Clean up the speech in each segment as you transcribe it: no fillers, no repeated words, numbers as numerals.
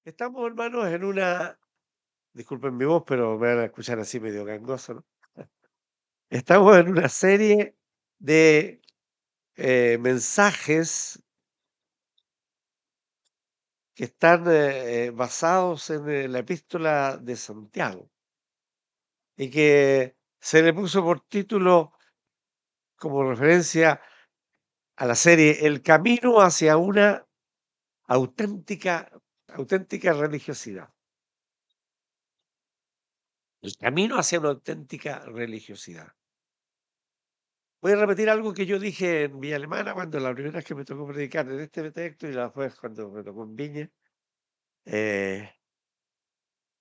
Estamos, hermanos, en una, disculpen mi voz, pero me van a escuchar así medio gangoso, ¿no? Estamos en una serie de mensajes que están basados en la epístola de Santiago y que se le puso por título como referencia a la serie El camino hacia una auténtica, auténtica religiosidad. El camino hacia una auténtica religiosidad. Voy a repetir algo que yo dije en Villa Alemana cuando la primera vez que me tocó predicar en este texto y después cuando me tocó en Viña. eh,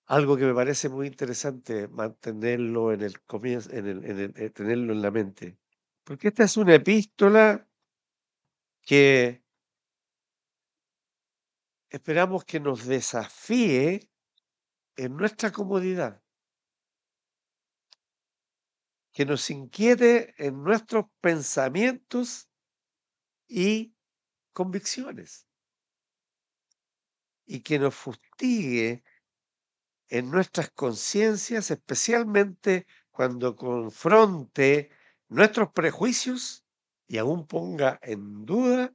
Algo que me parece muy interesante mantenerlo en el comienzo, tenerlo en la mente. Porque esta es una epístola que esperamos que nos desafíe en nuestra comodidad, que nos inquiete en nuestros pensamientos y convicciones, y que nos fustigue en nuestras conciencias, especialmente cuando confronte nuestros prejuicios y aún ponga en duda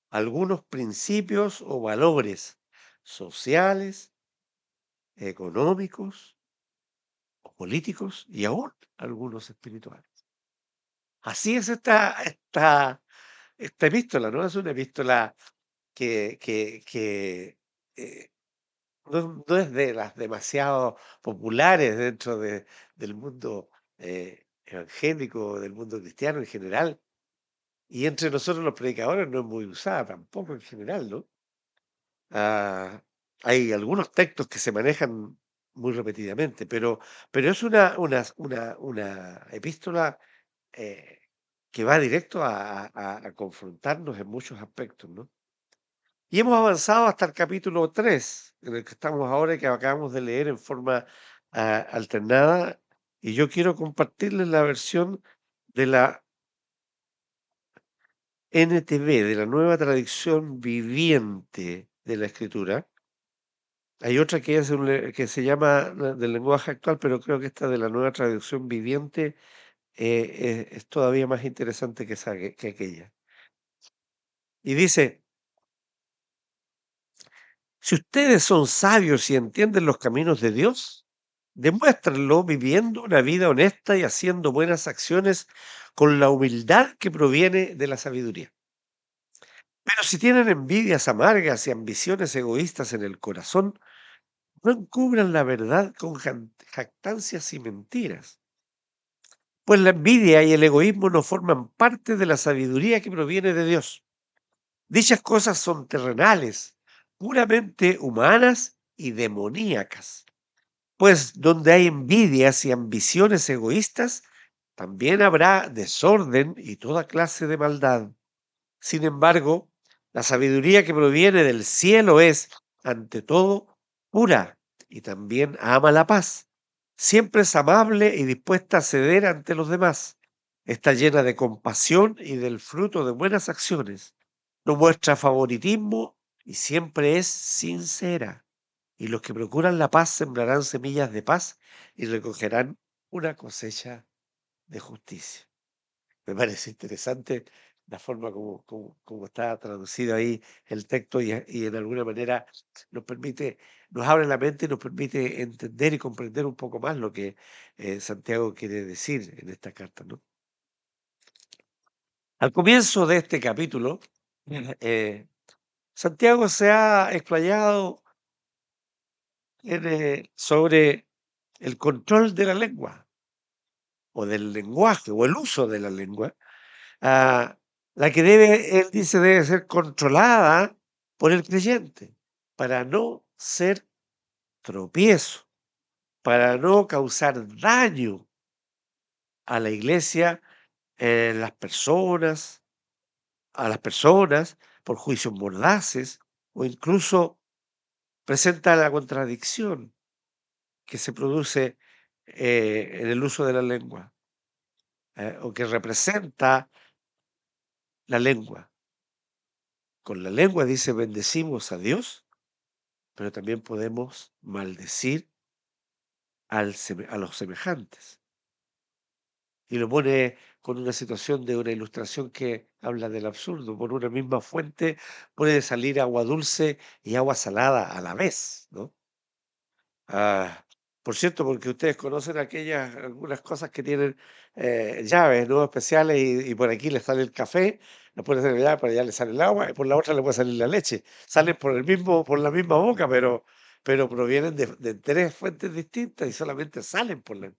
algunos principios o valores sociales, económicos o políticos y aún algunos espirituales. Así es esta epístola, ¿no? Es una epístola que no es de las demasiado populares dentro del mundo evangélico, del mundo cristiano en general, y entre nosotros los predicadores no es muy usada tampoco en general, ¿no? Ah, hay algunos textos que se manejan muy repetidamente, pero es una epístola eh, que va directo a confrontarnos en muchos aspectos, ¿no? Y hemos avanzado hasta el capítulo 3 en el que estamos ahora y que acabamos de leer en forma alternada. Y yo quiero compartirles la versión de la NTV, de la nueva traducción viviente de la escritura. Hay otra que se llama del lenguaje actual, pero creo que esta de la nueva traducción viviente es todavía más interesante que aquella. Y dice, si ustedes son sabios y entienden los caminos de Dios, demuéstrenlo viviendo una vida honesta y haciendo buenas acciones con la humildad que proviene de la sabiduría. Pero si tienen envidias amargas y ambiciones egoístas en el corazón, no encubran la verdad con jactancias y mentiras, pues la envidia y el egoísmo no forman parte de la sabiduría que proviene de Dios. Dichas cosas son terrenales, puramente humanas y demoníacas. Pues donde hay envidias y ambiciones egoístas, también habrá desorden y toda clase de maldad. Sin embargo, la sabiduría que proviene del cielo es, ante todo, pura y también ama la paz. Siempre es amable y dispuesta a ceder ante los demás. Está llena de compasión y del fruto de buenas acciones. No muestra favoritismo y siempre es sincera. Y los que procuran la paz sembrarán semillas de paz y recogerán una cosecha de justicia. Me parece interesante la forma como está traducido ahí el texto y en alguna manera nos permite, nos abre la mente y nos permite entender y comprender un poco más lo que Santiago quiere decir en esta carta, ¿no? Al comienzo de este capítulo, eh, Santiago se ha explayado sobre el control de la lengua o del lenguaje o el uso de la lengua. Ah, la que debe, él dice, debe ser controlada por el creyente para no ser tropiezo, para no causar daño a la iglesia, a las personas por juicios mordaces o incluso presenta la contradicción que se produce en el uso de la lengua o que representa la lengua. Con la lengua dice bendecimos a Dios pero también podemos maldecir a los semejantes. Y lo pone con una situación de una ilustración que habla del absurdo. Por una misma fuente puede salir agua dulce y agua salada a la vez, ¿no? Ah, por cierto, porque ustedes conocen aquellas algunas cosas que tienen, llaves, ¿no?, especiales, y por aquí le sale el café, le puede salir la llave, por allá le sale el agua, y por la otra le puede salir la leche. Salen por la misma boca, pero provienen de 3 fuentes distintas y solamente salen por la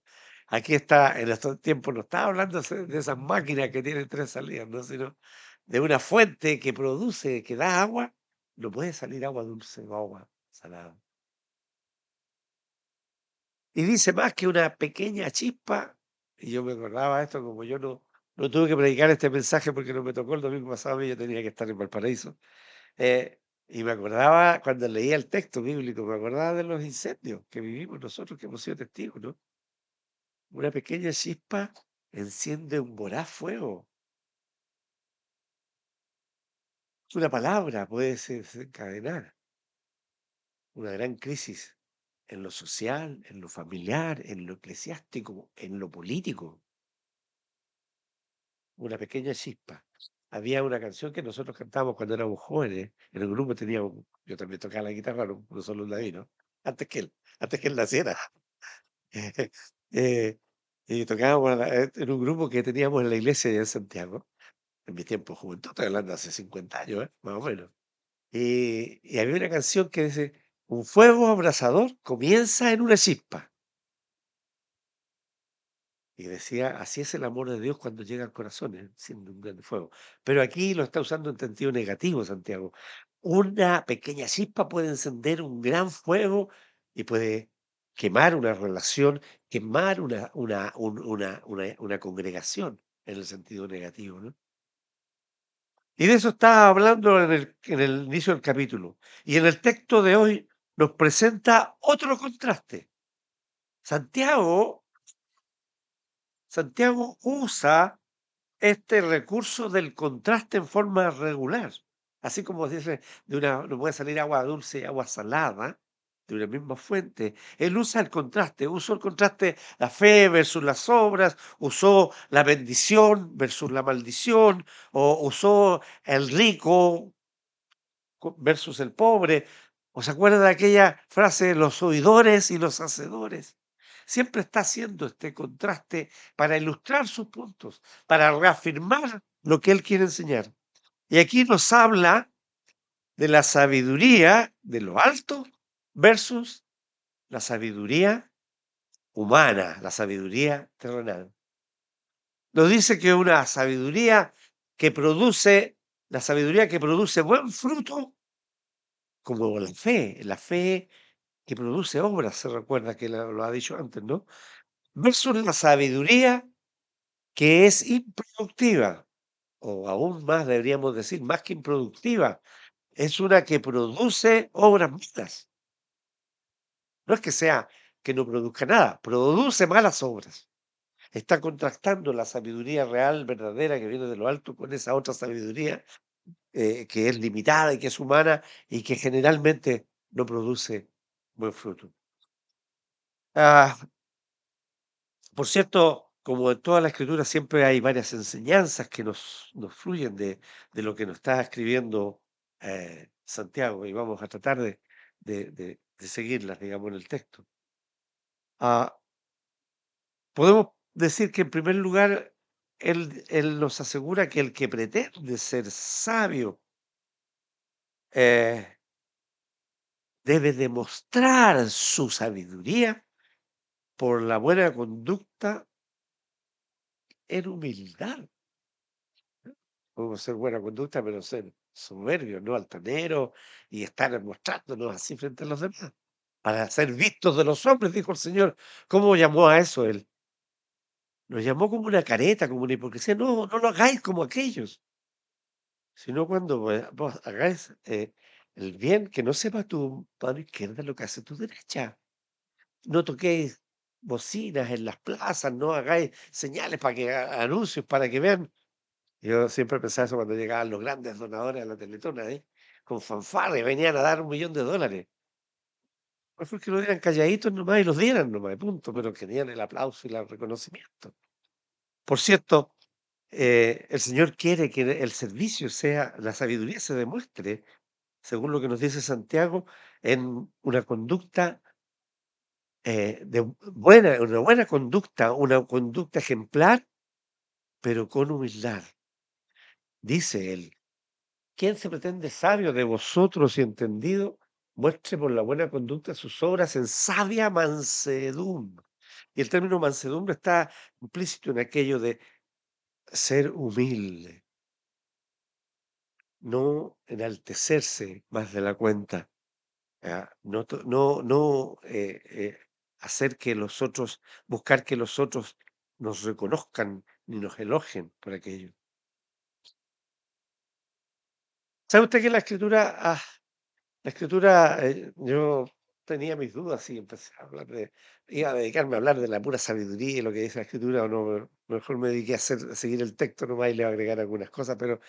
aquí está, en estos tiempos no estaba hablando de esas máquinas que tienen 3 salidas, ¿no?, sino de una fuente que produce, que da agua, no puede salir agua dulce o agua salada. Y dice más que una pequeña chispa, y yo me acordaba de esto, como yo no tuve que predicar este mensaje porque no me tocó el domingo pasado, a mí yo tenía que estar en Valparaíso, y me acordaba cuando leía el texto bíblico, me acordaba de los incendios que vivimos nosotros, que hemos sido testigos, ¿no? Una pequeña chispa enciende un voraz fuego. Una palabra puede desencadenar una gran crisis en lo social, en lo familiar, en lo eclesiástico, en lo político. Una pequeña chispa. Había una canción que nosotros cantábamos cuando éramos jóvenes, en el grupo teníamos, yo también tocaba la guitarra, no solo el David, ¿no? Antes que él naciera. Eh, y tocábamos en un grupo que teníamos en la iglesia allá en Santiago, en mi tiempo de juventud, estoy hablando hace 50 años, más o menos. Y había una canción que dice: "Un fuego abrasador comienza en una chispa". Y decía, así es el amor de Dios cuando llega al corazón, siendo un gran fuego. Pero aquí lo está usando en sentido negativo, Santiago. Una pequeña chispa puede encender un gran fuego y puede quemar una relación, quemar una congregación en el sentido negativo, ¿no? Y de eso está hablando en el inicio del capítulo. Y en el texto de hoy nos presenta otro contraste. Santiago, Santiago usa este recurso del contraste en forma regular. Así como dice, no puede salir agua dulce y agua salada de una misma fuente. Él usa el contraste, usó el contraste, la fe versus las obras, usó la bendición versus la maldición, o usó el rico versus el pobre. ¿O se acuerda de aquella frase de los oidores y los hacedores? Siempre está haciendo este contraste para ilustrar sus puntos, para reafirmar lo que él quiere enseñar. Y aquí nos habla de la sabiduría de lo alto versus la sabiduría humana, la sabiduría terrenal. Nos dice que una sabiduría la sabiduría que produce buen fruto, como la fe que produce obras, se recuerda que lo ha dicho antes, ¿no? Versus la sabiduría que es improductiva, o aún más deberíamos decir, más que improductiva, es una que produce obras malas. No es que sea que no produzca nada, produce malas obras. Está contrastando la sabiduría real, verdadera, que viene de lo alto, con esa otra sabiduría que es limitada y que es humana y que generalmente no produce buen fruto. Ah, por cierto, como en toda la escritura, siempre hay varias enseñanzas que nos fluyen de lo que nos está escribiendo Santiago, y vamos a tratar de seguirlas, digamos, en el texto. Ah, podemos decir que, en primer lugar, él nos asegura que el que pretende ser sabio eh, debe demostrar su sabiduría por la buena conducta en humildad. Podemos ser buena conducta, pero ser soberbios, no altaneros, y estar mostrándonos así frente a los demás, para ser vistos de los hombres, dijo el Señor. ¿Cómo llamó a eso él? Lo llamó como una careta, como una hipocresía. No, no lo hagáis como aquellos, sino cuando vos hagáis el bien, que no sepa tu mano izquierda lo que hace tu derecha. No toquéis bocinas en las plazas, no hagáis señales para que anuncios para que vean. Yo siempre pensaba eso cuando llegaban los grandes donadores a la Teletona, con fanfarria, venían a dar $1.000.000. Mejor que lo dieran calladitos nomás y los dieran nomás, y punto, pero querían el aplauso y el reconocimiento. Por cierto, el Señor quiere que el servicio sea, la sabiduría se demuestre, según lo que nos dice Santiago, en una conducta una buena conducta, una conducta ejemplar, pero con humildad. Dice él, ¿quién se pretende sabio de vosotros y entendido? Muestre por la buena conducta sus obras en sabia mansedumbre. Y el término mansedumbre está implícito en aquello de ser humilde, no enaltecerse más de la cuenta, ¿ya? No hacer que los otros, buscar que los otros nos reconozcan ni nos elogien por aquello. ¿Sabe usted que la escritura, yo tenía mis dudas y empecé a hablar iba a dedicarme a hablar de la pura sabiduría y lo que dice la escritura o no, mejor me dediqué a seguir el texto nomás y le voy a agregar algunas cosas, pero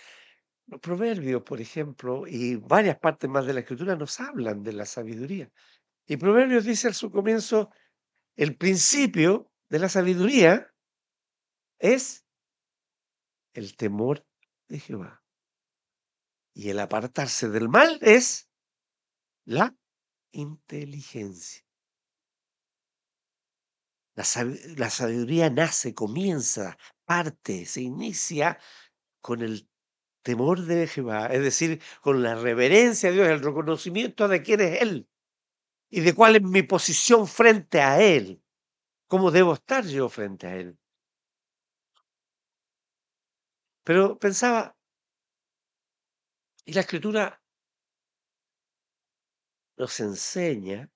los proverbios, por ejemplo, y varias partes más de la escritura nos hablan de la sabiduría. Y Proverbios dice al su comienzo, el principio de la sabiduría es el temor de Jehová. Y el apartarse del mal es la inteligencia. La sabiduría nace, comienza, parte, se inicia con el temor de Jehová, es decir, con la reverencia a Dios, el reconocimiento de quién es Él y de cuál es mi posición frente a Él, cómo debo estar yo frente a Él. Pero pensaba, y la Escritura nos enseña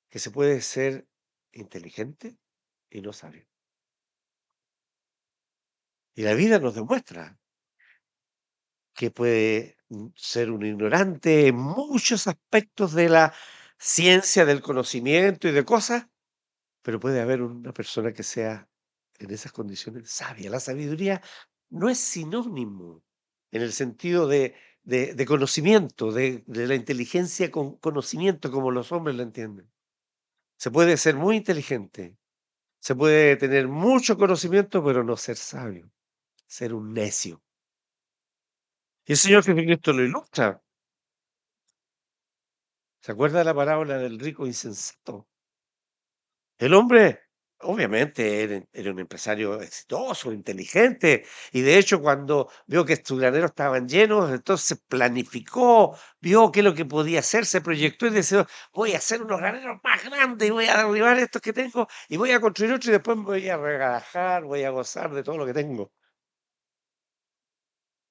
que se puede ser inteligente y no sabio. Y la vida nos demuestra que puede ser un ignorante en muchos aspectos de la ciencia, del conocimiento y de cosas, pero puede haber una persona que sea en esas condiciones sabia. La sabiduría no es sinónimo en el sentido de conocimiento, de la inteligencia con conocimiento como los hombres lo entienden. Se puede ser muy inteligente, se puede tener mucho conocimiento, pero no ser sabio, ser un necio. Y el Señor Jesucristo lo ilustra. ¿Se acuerda de la parábola del rico insensato? El hombre, obviamente, era un empresario exitoso, inteligente, y de hecho, cuando vio que sus graneros estaban llenos, entonces planificó, vio qué es lo que podía hacer, se proyectó y decidió, voy a hacer unos graneros más grandes y voy a derribar estos que tengo y voy a construir otro y después me voy a relajar, voy a gozar de todo lo que tengo.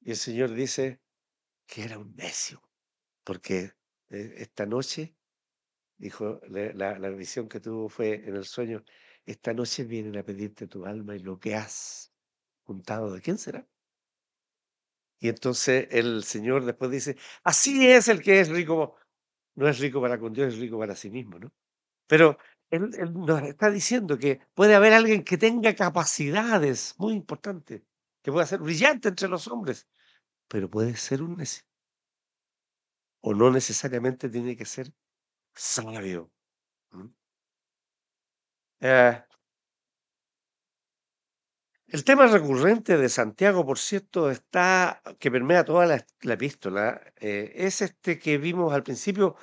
Y el Señor dice que era un necio, porque esta noche dijo, la visión que tuvo fue en el sueño, esta noche vienen a pedirte tu alma y lo que has juntado, ¿de quién será? Y entonces el Señor después dice, así es el que es rico, no es rico para con Dios, es rico para sí mismo, ¿no? Pero él nos está diciendo que puede haber alguien que tenga capacidades muy importantes, que pueda ser brillante entre los hombres, pero puede ser un necio, o no necesariamente tiene que ser sabio. ¿Mm? Eh, El tema recurrente de Santiago, por cierto, que permea toda la epístola, es este que vimos al principio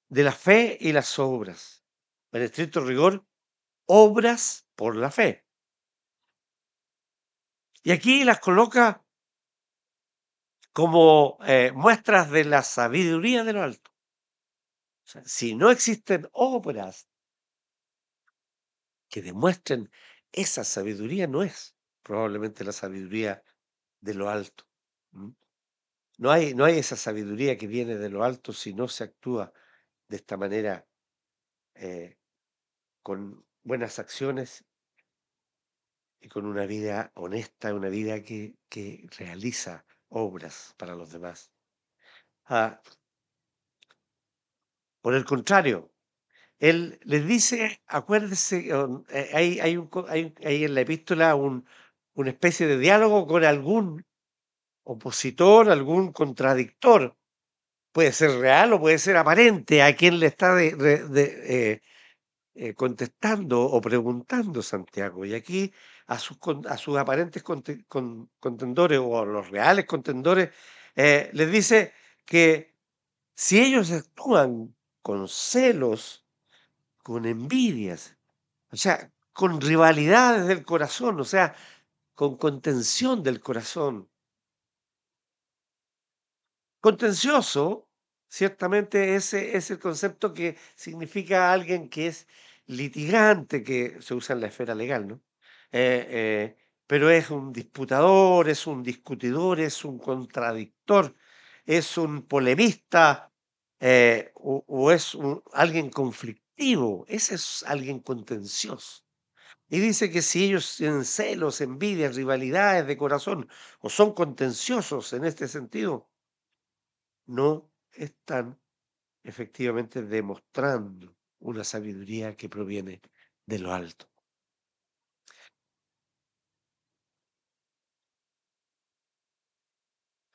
de la fe y las obras. En estricto rigor, obras por la fe. Y aquí las coloca como muestras de la sabiduría de lo alto. O sea, si no existen obras que demuestren esa sabiduría, no es probablemente la sabiduría de lo alto. ¿Mm? No hay esa sabiduría que viene de lo alto si no se actúa de esta manera, eh, con buenas acciones y con una vida honesta, una vida que realiza obras para los demás. Ah, por el contrario, él les dice, acuérdese, hay en la epístola una especie de diálogo con algún opositor, algún contradictor, puede ser real o puede ser aparente a quien le está contestando o preguntando Santiago. Y aquí a sus aparentes contendores o a los reales contendores les dice que si ellos actúan con celos, con envidias, o sea, con rivalidades del corazón, o sea, con contención del corazón, contencioso, ciertamente ese es el concepto que significa alguien que es litigante, que se usa en la esfera legal, ¿no? Eh, eh, pero es un disputador, es un discutidor, es un contradictor, es un polemista, o es alguien conflictivo, ese es alguien contencioso. Y dice que si ellos tienen celos, envidias, rivalidades de corazón, o son contenciosos en este sentido, no están efectivamente demostrando una sabiduría que proviene de lo alto.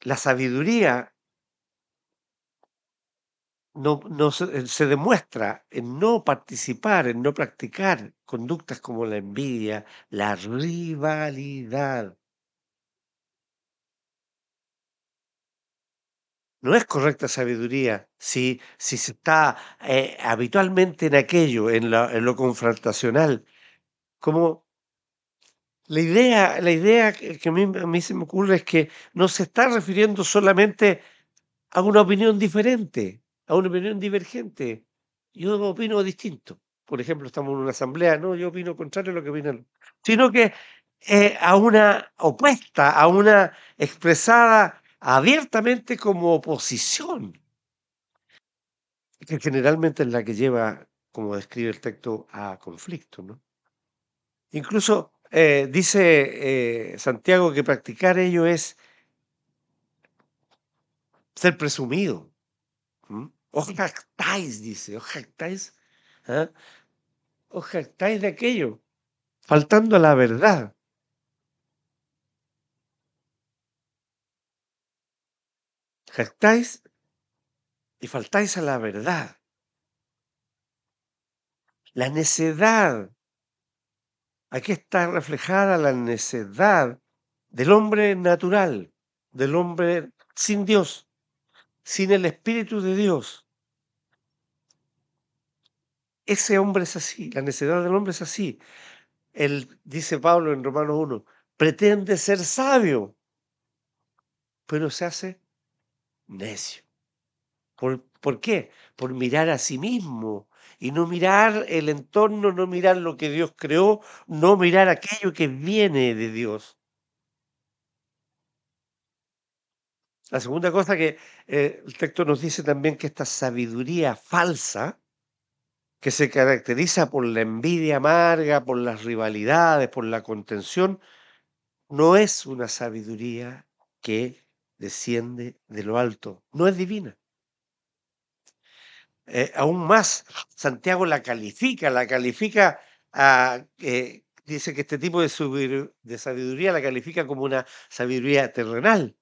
La sabiduría se demuestra en no participar, en no practicar conductas como la envidia, la rivalidad. No es correcta sabiduría si se está habitualmente en aquello, en lo confrontacional. Como la idea que a mí se me ocurre es que no se está refiriendo solamente a una opinión diferente, a una opinión divergente. Yo opino distinto. Por ejemplo, estamos en una asamblea, no, yo opino contrario a lo que opinan, sino que a una opuesta, a una expresada abiertamente como oposición, que generalmente es la que lleva, como describe el texto, a conflicto, ¿no? Incluso dice Santiago que practicar ello es ser presumido. ¿M? Os jactáis, dice, os jactáis, ¿ah? Os jactáis de aquello, faltando a la verdad. Jactáis y faltáis a la verdad. La necedad, aquí está reflejada la necedad del hombre natural, del hombre sin Dios, sin el Espíritu de Dios. Ese hombre es así, la necedad del hombre es así. Él, dice Pablo en Romanos 1, pretende ser sabio, pero se hace necio. ¿Por qué? Por mirar a sí mismo y no mirar el entorno, no mirar lo que Dios creó, no mirar aquello que viene de Dios. La segunda cosa que el texto nos dice también que esta sabiduría falsa, que se caracteriza por la envidia amarga, por las rivalidades, por la contención, no es una sabiduría que desciende de lo alto, no es divina. Aún más, Santiago la califica, dice que este tipo de sabiduría la califica como una sabiduría terrenal,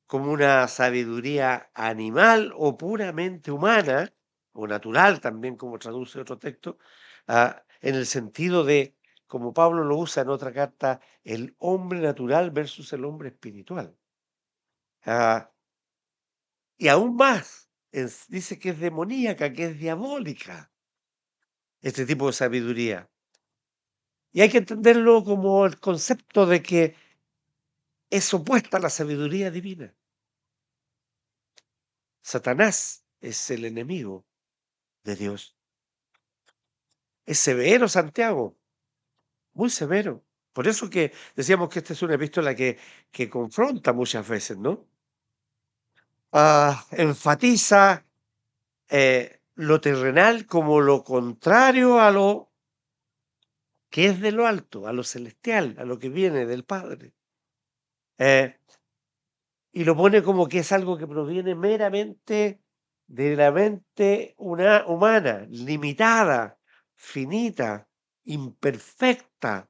como una sabiduría animal o puramente humana, o natural también, como traduce otro texto, en el sentido de, como Pablo lo usa en otra carta, el hombre natural versus el hombre espiritual. Ah, y aún más, dice que es demoníaca, que es diabólica este tipo de sabiduría. Y hay que entenderlo como el concepto de que es opuesta a la sabiduría divina. Satanás es el enemigo de Dios. Es severo Santiago, muy severo. Por eso que decíamos que esta es una epístola que confronta muchas veces, ¿no? Enfatiza lo terrenal como lo contrario a lo que es de lo alto, a lo celestial, a lo que viene del Padre. Eh, y lo pone como que es algo que proviene meramente de la mente humana, limitada, finita, imperfecta,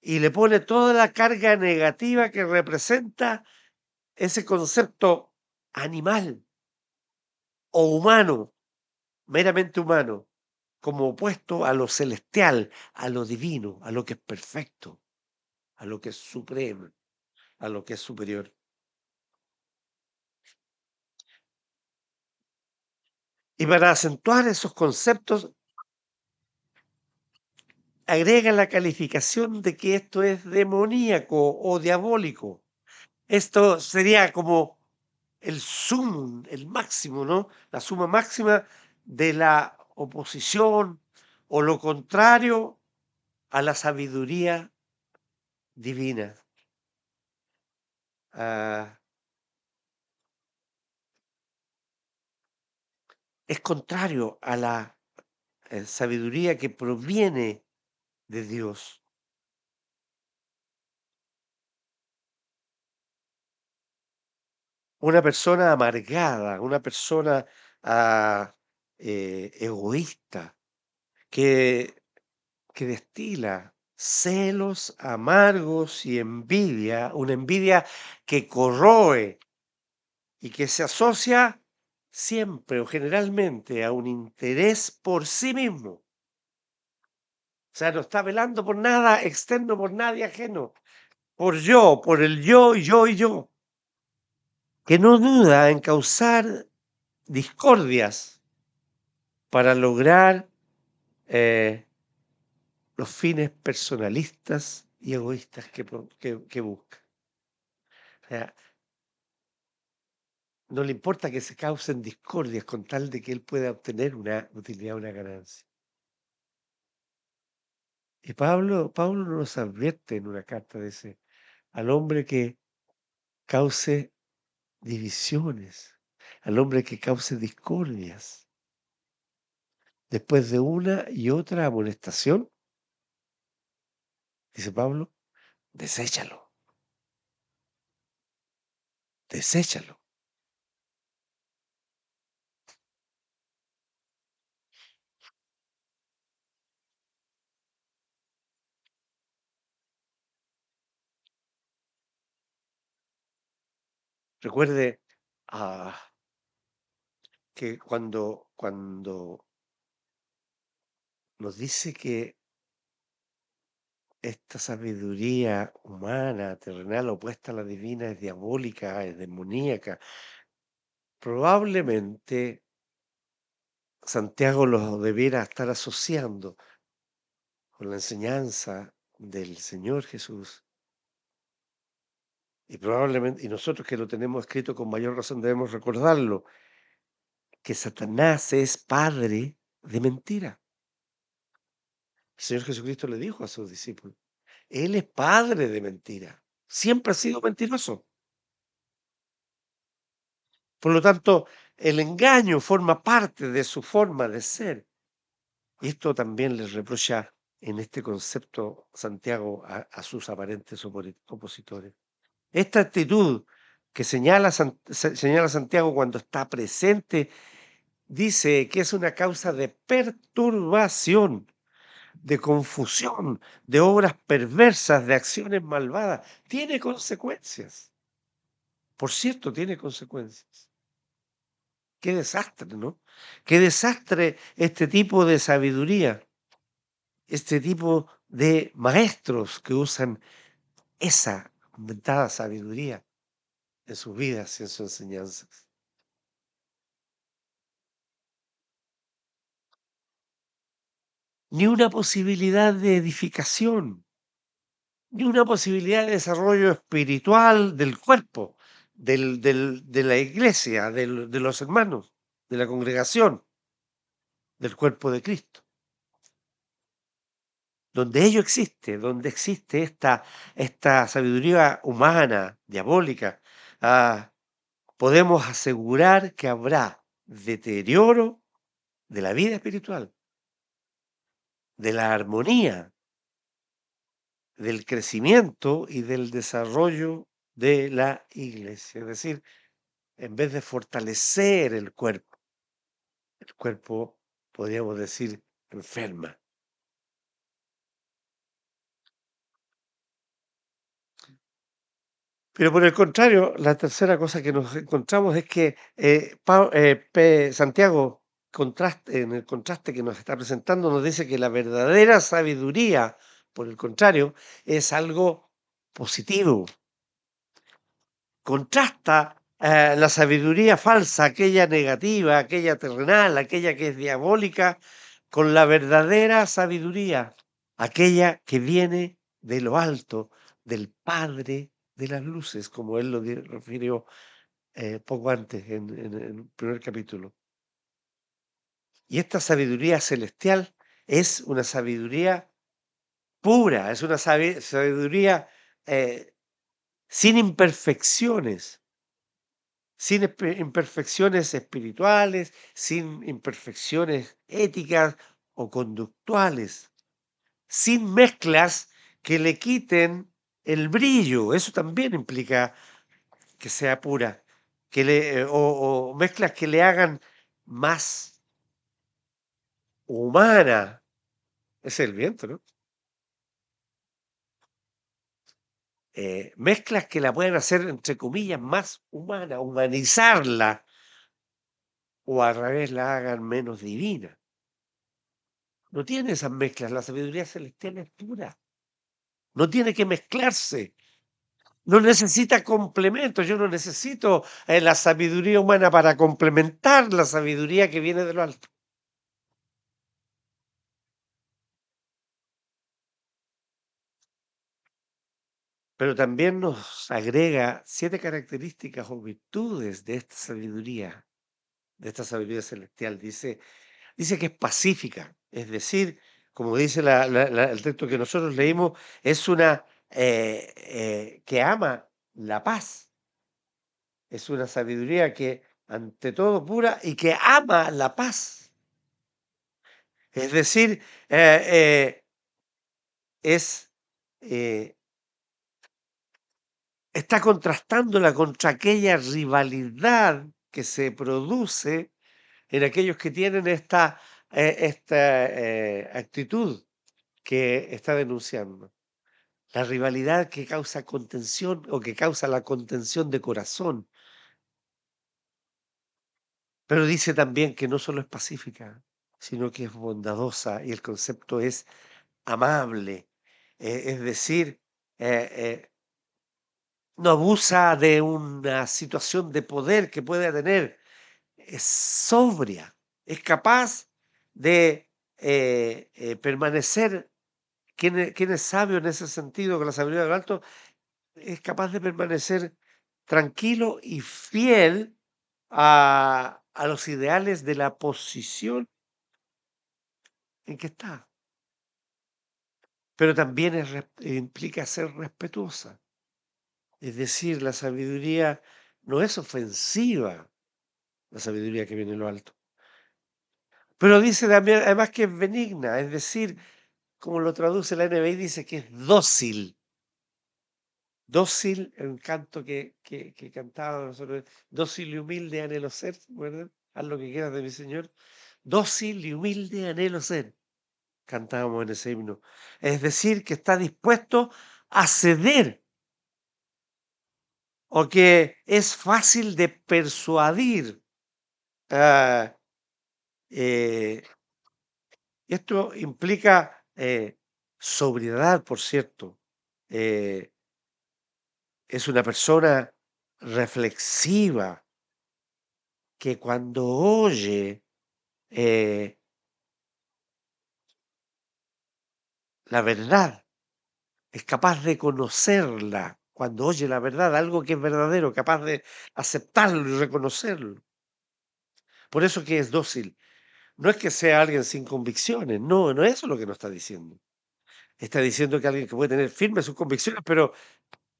y le pone toda la carga negativa que representa ese concepto animal o humano, meramente humano, como opuesto a lo celestial, a lo divino, a lo que es perfecto, a lo que es supremo, a lo que es superior. Y para acentuar esos conceptos, agrega la calificación de que esto es demoníaco o diabólico. Esto sería como el sumum, el máximo, ¿no? La suma máxima de la oposición o lo contrario a la sabiduría divina. Ah, es contrario a la sabiduría que proviene de Dios. Una persona amargada, una persona egoísta, que, que destila celos amargos y envidia, una envidia que corroe y que se asocia siempre o generalmente a un interés por sí mismo. O sea, no está velando por nada externo, por nadie ajeno, por yo, por el yo y yo y yo, que no duda en causar discordias para lograr eh, los fines personalistas y egoístas que busca. O sea, no le importa que se causen discordias con tal de que él pueda obtener una utilidad, una ganancia. Y Pablo nos advierte en una carta, dice, al hombre que cause divisiones, al hombre que cause discordias, después de una y otra amonestación, dice Pablo, deséchalo, deséchalo. Recuerde que cuando nos dice que esta sabiduría humana, terrenal, opuesta a la divina, es diabólica, es demoníaca, probablemente Santiago lo debiera estar asociando con la enseñanza del Señor Jesús. Y probablemente, y nosotros que lo tenemos escrito con mayor razón debemos recordarlo, que Satanás es padre de mentira. El Señor Jesucristo le dijo a sus discípulos, Él es padre de mentira. Siempre ha sido mentiroso. Por lo tanto, el engaño forma parte de su forma de ser. Y esto también les reprocha en este concepto Santiago a sus aparentes opositores. Esta actitud que señala Santiago cuando está presente, dice que es una causa de perturbación, de confusión, de obras perversas, de acciones malvadas. Tiene consecuencias. Por cierto, tiene consecuencias. Qué desastre, ¿no? Qué desastre este tipo de sabiduría, este tipo de maestros que usan esa inventada sabiduría en sus vidas y en sus enseñanzas. Ni una posibilidad de edificación, ni una posibilidad de desarrollo espiritual del cuerpo, de la iglesia, de los hermanos, de la congregación, del cuerpo de Cristo. Donde ello existe, donde existe esta sabiduría humana, diabólica, ah, podemos asegurar que habrá deterioro de la vida espiritual, de la armonía, del crecimiento y del desarrollo de la iglesia. Es decir, en vez de fortalecer el cuerpo, podríamos decir, enferma. Pero por el contrario, la tercera cosa que nos encontramos es que Santiago, en el contraste que nos está presentando, nos dice que la verdadera sabiduría, por el contrario, es algo positivo. Contrasta la sabiduría falsa, aquella negativa, aquella terrenal, aquella que es diabólica, con la verdadera sabiduría, aquella que viene de lo alto, del Padre de las luces, como él lo refirió poco antes en el primer capítulo. Y esta sabiduría celestial es una sabiduría pura, es una sabiduría sin imperfecciones, sin imperfecciones espirituales, sin imperfecciones éticas o conductuales, sin mezclas que le quiten el brillo. Eso también implica que sea pura, o mezclas que le hagan más humana. Es el viento, ¿no? Mezclas que la pueden hacer, entre comillas, más humana, humanizarla, o al revés la hagan menos divina. No tiene esas mezclas, la sabiduría celestial es pura, no tiene que mezclarse, no necesita complementos. Yo no necesito la sabiduría humana para complementar la sabiduría que viene de lo alto. Pero también nos agrega 7 características o virtudes de esta sabiduría celestial. Dice que es pacífica, es decir, como dice el texto que nosotros leímos, es una que ama la paz, es una sabiduría que ante todo pura y que ama la paz. Es decir, es, eh, está contrastándola contra aquella rivalidad que se produce en aquellos que tienen esta actitud que está denunciando. La rivalidad que causa contención o que causa la contención de corazón. Pero dice también que no solo es pacífica, sino que es bondadosa y el concepto es amable. Es decir, eh, eh, no abusa de una situación de poder que pueda tener, es sobria, es capaz de permanecer. Quien es sabio en ese sentido, con la sabiduría del alto, es capaz de permanecer tranquilo y fiel a los ideales de la posición en que está. Pero también implica ser respetuosa. Es decir, la sabiduría no es ofensiva, la sabiduría que viene de lo alto. Pero dice también, además, que es benigna, es decir, como lo traduce la NBI, dice que es dócil. Dócil, el canto que cantaba nosotros, dócil y humilde anhelo ser, ¿se acuerdan? Haz lo que quieras de mi Señor. Dócil y humilde anhelo ser, cantábamos en ese himno. Es decir, que está dispuesto a ceder, o que es fácil de persuadir. Ah, eh, Esto implica sobriedad, por cierto. Eh, es una persona reflexiva que cuando oye eh, la verdad, es capaz de conocerla. Cuando oye la verdad, algo que es verdadero, capaz de aceptarlo y reconocerlo. Por eso que es dócil. No es que sea alguien sin convicciones, no, no es eso lo que nos está diciendo. Está diciendo que alguien que puede tener firmes sus convicciones, pero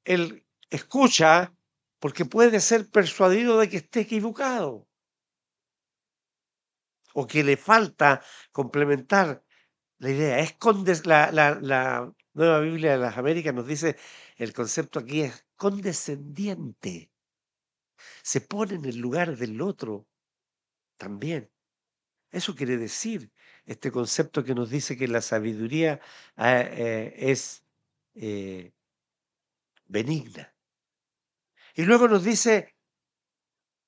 él escucha porque puede ser persuadido de que esté equivocado o que le falta complementar la idea. La Nueva Biblia de las Américas nos dice el concepto aquí es condescendiente. Se pone en el lugar del otro también. Eso quiere decir este concepto que nos dice que la sabiduría es eh, benigna. Y luego nos dice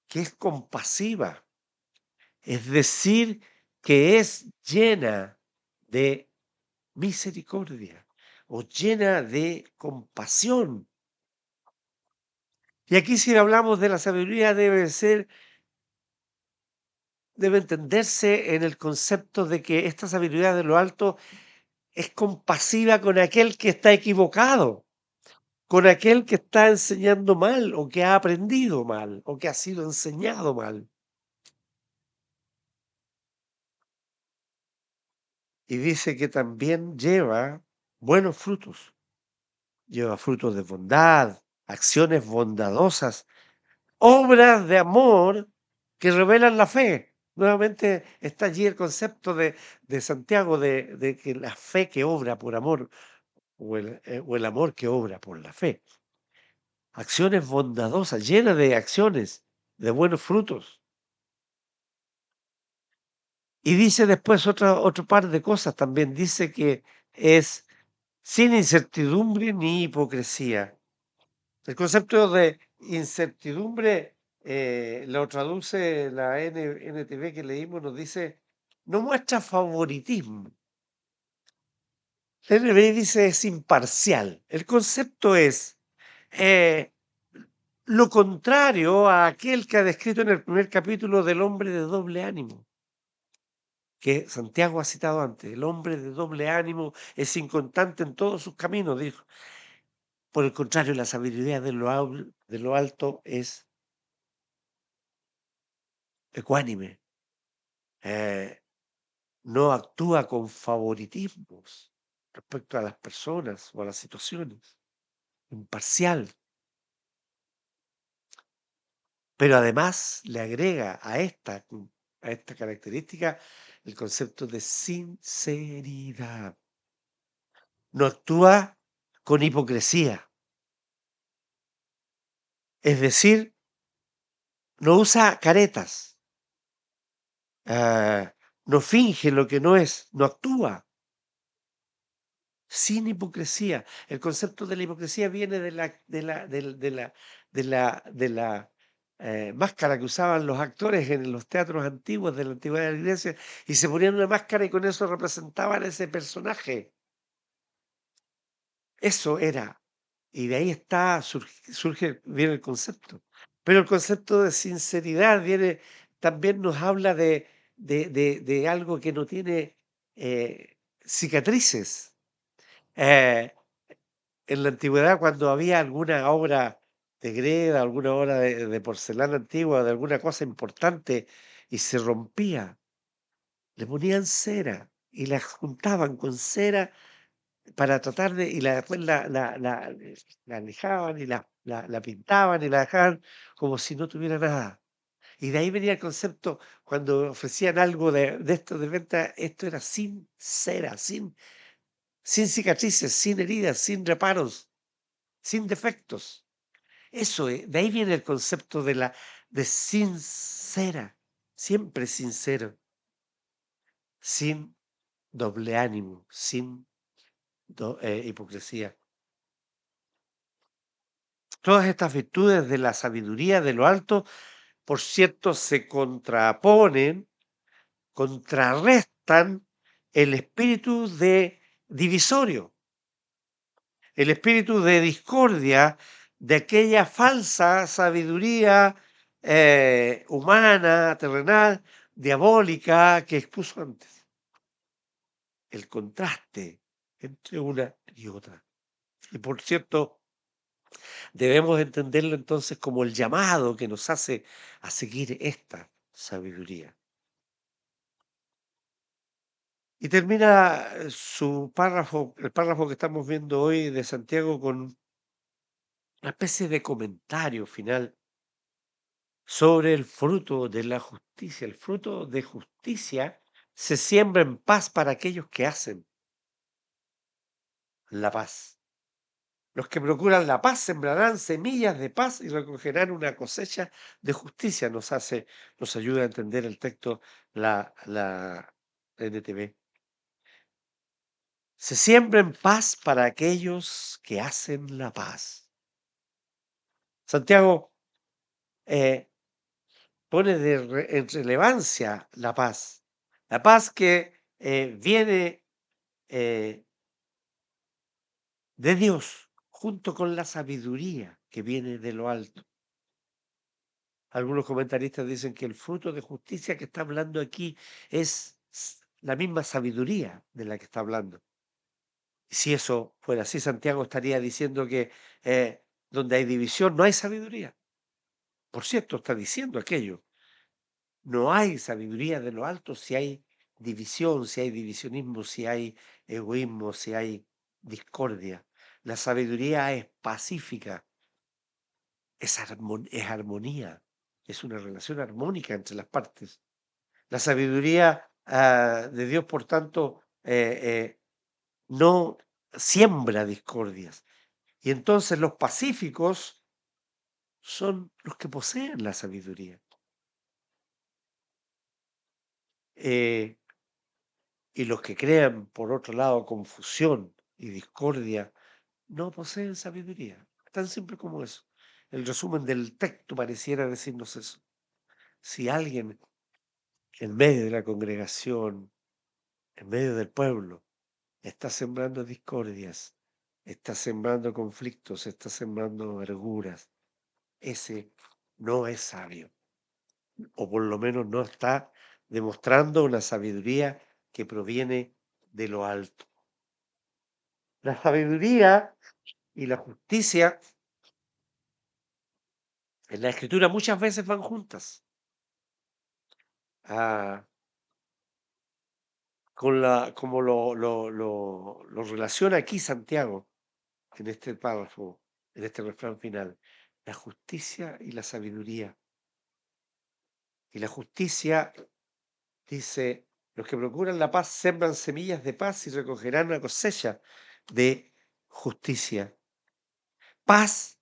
que es compasiva, es decir, que es llena de misericordia o llena de compasión. Y aquí si hablamos de la sabiduría debe entenderse en el concepto de que esta sabiduría de lo alto es compasiva con aquel que está equivocado, con aquel que está enseñando mal o que ha aprendido mal o que ha sido enseñado mal. Y dice que también lleva buenos frutos, lleva frutos de bondad, acciones bondadosas, obras de amor que revelan la fe. Nuevamente está allí el concepto de Santiago de que la fe que obra por amor o el amor que obra por la fe. Acciones bondadosas, llenas de acciones, de buenos frutos. Y dice después otro par de cosas también. Dice que es sin incertidumbre ni hipocresía. El concepto de incertidumbre lo traduce la NTV que leímos, nos dice, no muestra favoritismo. La NTV dice es imparcial. El concepto es eh, lo contrario a aquel que ha descrito en el primer capítulo del hombre de doble ánimo, que Santiago ha citado antes. El hombre de doble ánimo es inconstante en todos sus caminos, dijo. Por el contrario, la sabiduría de lo alto es ecuánime, eh, no actúa con favoritismos respecto a las personas o a las situaciones, imparcial, pero además le agrega a esta característica el concepto de sinceridad. No actúa con hipocresía, es decir, no usa caretas, ah, no finge lo que no es, no actúa sin hipocresía. El concepto de la hipocresía viene de la máscara que usaban los actores en los teatros antiguos de la antigüedad de la iglesia y se ponían una máscara y con eso representaban ese personaje. Eso era. Y de ahí viene el concepto. Pero el concepto de sinceridad también nos habla de algo que no tiene cicatrices. Eh, En la antigüedad, cuando había alguna obra de greda, alguna obra de porcelana antigua, de alguna cosa importante, y se rompía, le ponían cera y la juntaban con cera para tratar de, y después la lijaban y la pintaban y la dejaban como si no tuviera nada. Y de ahí venía el concepto, cuando ofrecían algo de esto de venta, esto era sin cera, sin cicatrices, sin heridas, sin reparos, sin defectos. Eso es, de ahí viene el concepto de sincera, siempre sincero, sin doble ánimo, sin hipocresía. Todas estas virtudes de la sabiduría de lo alto, por cierto, se contraponen, contrarrestan el espíritu de divisorio, el espíritu de discordia de aquella falsa sabiduría humana, terrenal, diabólica que expuso antes. El contraste entre una y otra. Y por cierto, debemos entenderlo entonces como el llamado que nos hace a seguir esta sabiduría. Y termina el párrafo que estamos viendo hoy de Santiago con una especie de comentario final sobre el fruto de la justicia. El fruto de justicia se siembra en paz para aquellos que hacen la paz. Los que procuran la paz sembrarán semillas de paz y recogerán una cosecha de justicia. Nos ayuda a entender el texto la NTV. Se siembra en paz para aquellos que hacen la paz. Santiago eh, pone en relevancia la paz que viene eh, de Dios, junto con la sabiduría que viene de lo alto. Algunos comentaristas dicen que el fruto de justicia que está hablando aquí es la misma sabiduría de la que está hablando. Si eso fuera así, Santiago estaría diciendo que donde hay división no hay sabiduría. Por cierto, está diciendo aquello. No hay sabiduría de lo alto si hay división, si hay divisionismo, si hay egoísmo, si hay discordia. La sabiduría es pacífica, es armonía, es una relación armónica entre las partes. La sabiduría de Dios, por tanto, no siembra discordias. Y entonces los pacíficos son los que poseen la sabiduría. Eh, y los que crean, por otro lado, confusión y discordia, no poseen sabiduría. Tan simple como eso. El resumen del texto pareciera decirnos eso. Si alguien en medio de la congregación, en medio del pueblo, está sembrando discordias, está sembrando conflictos, está sembrando amarguras, ese no es sabio, o por lo menos no está demostrando una sabiduría que proviene de lo alto. La sabiduría y la justicia en la escritura muchas veces van juntas. Ah, como lo relaciona aquí Santiago en este párrafo, en este refrán final. La justicia y la sabiduría. Y la justicia dice, los que procuran la paz sembran semillas de paz y recogerán una cosecha de justicia. Paz,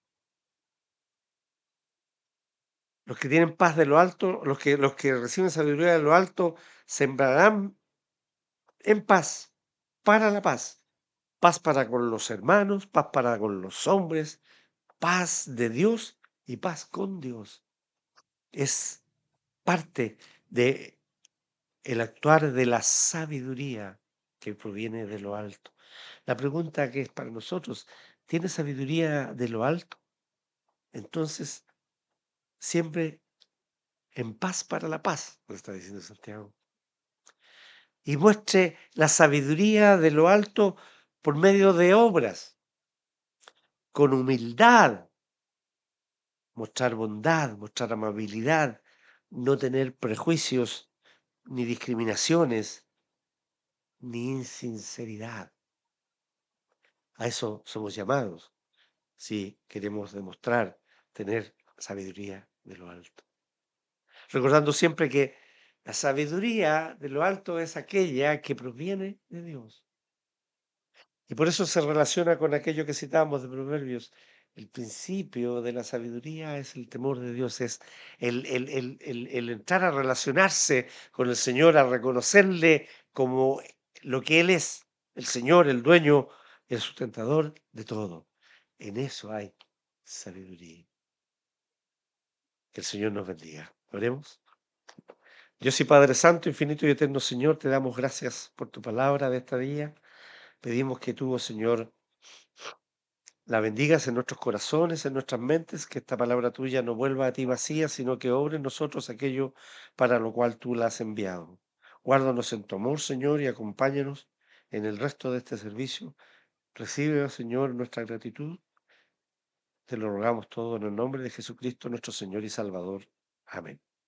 los que tienen paz de lo alto, los que reciben sabiduría de lo alto, sembrarán en paz, para la paz. Paz para con los hermanos, paz para con los hombres, paz de Dios y paz con Dios. Es parte de el actuar de la sabiduría que proviene de lo alto. La pregunta que es para nosotros, ¿tiene sabiduría de lo alto? Entonces, siempre en paz para la paz, nos está diciendo Santiago. Y muestre la sabiduría de lo alto por medio de obras, con humildad, mostrar bondad, mostrar amabilidad, no tener prejuicios, ni discriminaciones, ni insinceridad. A eso somos llamados si queremos demostrar tener sabiduría de lo alto. Recordando siempre que la sabiduría de lo alto es aquella que proviene de Dios. Y por eso se relaciona con aquello que citamos de Proverbios. El principio de la sabiduría es el temor de Dios, es el entrar a relacionarse con el Señor, a reconocerle como lo que Él es, el Señor, el dueño, el sustentador de todo. En eso hay sabiduría. Que el Señor nos bendiga. Oremos. Dios y Padre Santo, infinito y eterno Señor, te damos gracias por tu palabra de esta día. Pedimos que tú, oh Señor, la bendigas en nuestros corazones, en nuestras mentes, que esta palabra tuya no vuelva a ti vacía, sino que obre en nosotros aquello para lo cual tú la has enviado. Guárdanos en tu amor, Señor, y acompáñanos en el resto de este servicio. Recibe, oh Señor, nuestra gratitud. Te lo rogamos todo en el nombre de Jesucristo, nuestro Señor y Salvador. Amén.